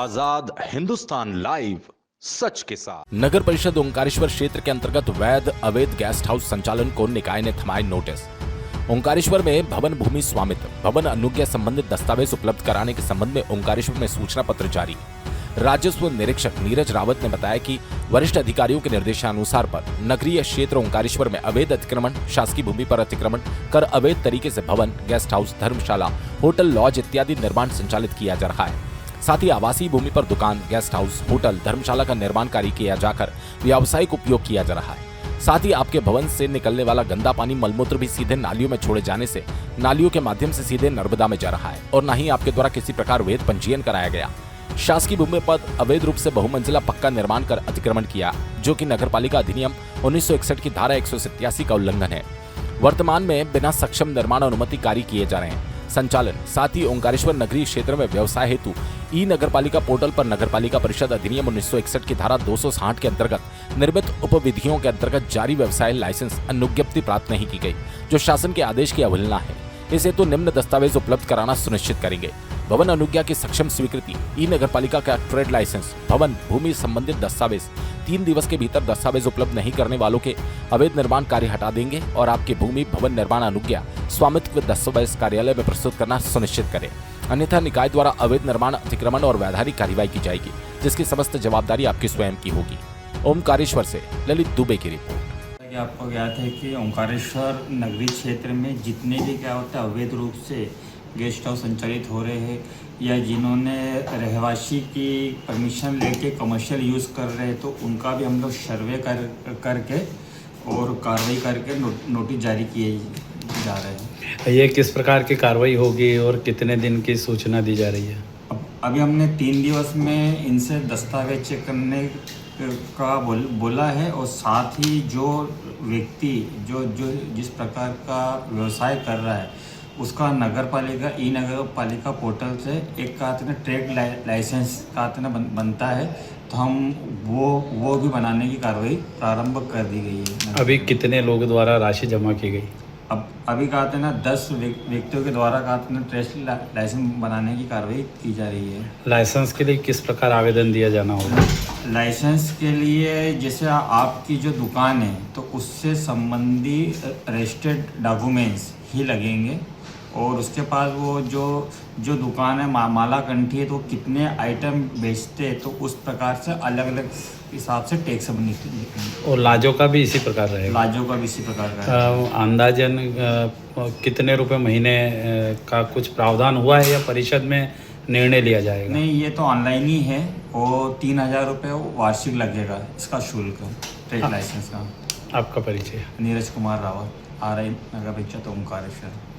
आजाद Hindustan live, सच के साथ। नगर परिषद ओंकारेश्वर क्षेत्र के अंतर्गत वैध अवैध गेस्ट हाउस संचालन को निकाय ने थमाए नोटिस। ओंकारेश्वर में भवन भूमि स्वामित्व, भवन अनुज्ञा संबंधित दस्तावेज उपलब्ध कराने के संबंध में ओंकारेश्वर में सूचना पत्र जारी। राजस्व निरीक्षक नीरज रावत ने बताया कि वरिष्ठ अधिकारियों के निर्देशानुसार पर नगरीय क्षेत्र ओंकारेश्वर में अवैध अतिक्रमण, शासकीय भूमि पर अतिक्रमण कर अवैध तरीके से भवन, गेस्ट हाउस, धर्मशाला, होटल, लॉज इत्यादि निर्माण संचालित किया जा रहा है। साथ ही आवासीय भूमि पर दुकान, गेस्ट हाउस, होटल, धर्मशाला का निर्माण कार्य किया जाकर व्यावसायिक उपयोग किया जा रहा है। साथ ही आपके भवन से निकलने वाला गंदा पानी, मलमूत्र भी सीधे नालियों में छोड़े जाने से नालियों के माध्यम से सीधे नर्मदा में जा रहा है और न ही आपके द्वारा किसी प्रकार वैध पंजीयन कराया गया। शासकीय भूमि पर अवैध रूप से बहुमंजिला पक्का निर्माण कर अतिक्रमण किया, जो कि नगरपालिका अधिनियम 1961 की धारा 187 का उल्लंघन है। वर्तमान में बिना सक्षम निर्माण अनुमति कार्य किए जा रहे हैं। संचालन साथ ही ओंकारेश्वर नगरीय क्षेत्र में व्यवसाय हेतु ई नगरपालिका पोर्टल पर नगरपालिका परिषद अधिनियम 1961 की धारा 260 के अंतर्गत निर्मित उपविधियों के अंतर्गत जारी व्यवसाय लाइसेंस अनुज्ञप्ति प्राप्त नहीं की गई, जो शासन के आदेश की अवहेलना है। इस हेतु निम्न दस्तावेज उपलब्ध कराना सुनिश्चित करेंगे। भवन अनुज्ञा की सक्षम स्वीकृति, ई नगरपालिका का ट्रेड लाइसेंस, भवन भूमि संबंधित दस्तावेज, 3 दिवस के भीतर दस्तावेज उपलब्ध नहीं करने वालों के अवैध निर्माण कार्य हटा देंगे और आपके भूमि भवन निर्माण अनुज्ञा स्वामित्व दस्तावेज कार्यालय में प्रस्तुत करना सुनिश्चित करें। अन्यथा निकाय द्वारा अवैध निर्माण, अतिक्रमण और वैधानिक कार्रवाई की जाएगी, जिसकी समस्त जवाबदारी आपकी स्वयं की होगी। ओंकारेश्वर से ललित दुबे की रिपोर्ट। आपको ज्ञात है कि ओंकारेश्वर नगरीय क्षेत्र में जितने भी क्या होता है अवैध रूप से गेस्ट हाउस संचालित हो रहे हैं या जिन्होंने रहवासी की परमिशन लेके कमर्शियल यूज़ कर रहे हैं, तो उनका भी हम लोग सर्वे करके और कार्रवाई करके नोटिस जारी किए जा रहे हैं। ये किस प्रकार की कार्रवाई होगी और कितने दिन की सूचना दी जा रही है? अभी हमने 3 दिवस में इनसे दस्तावेज चेक करने का बोला है और साथ ही जो व्यक्ति जो जिस प्रकार का व्यवसाय कर रहा है उसका नगरपालिका ई नगरपालिका पोर्टल से एक का ट्रेड लाइसेंस का बनता है, तो हम वो भी बनाने की कार्रवाई प्रारंभ कर दी गई है। अभी कितने लोगों द्वारा राशि जमा की गई? अभी 10 व्यक्तियों के द्वारा ट्रेड लाइसेंस बनाने की कार्रवाई की जा रही है। लाइसेंस के लिए किस प्रकार आवेदन दिया जाना होगा? लाइसेंस के लिए जैसे आपकी जो दुकान है तो उससे संबंधी रजिस्टर्ड डॉक्यूमेंट्स ही लगेंगे और उसके पास वो जो दुकान है माला कंठी है तो कितने आइटम बेचते हैं तो उस प्रकार से अलग अलग हिसाब से टैक्स निकलेंगे। और लाजों का भी इसी प्रकार रहेगा? लाजों का भी इसी प्रकार का। अंदाजन कितने रुपए महीने का कुछ प्रावधान हुआ है या परिषद में निर्णय लिया जाएगा? नहीं, ये तो ऑनलाइन ही है और 3000 रुपये वार्षिक लगेगा इसका शुल्क ट्रेड लाइसेंस का। आपका परिचय? नीरज कुमार रावत, RI नगर परिषद ओंकारेश्वर।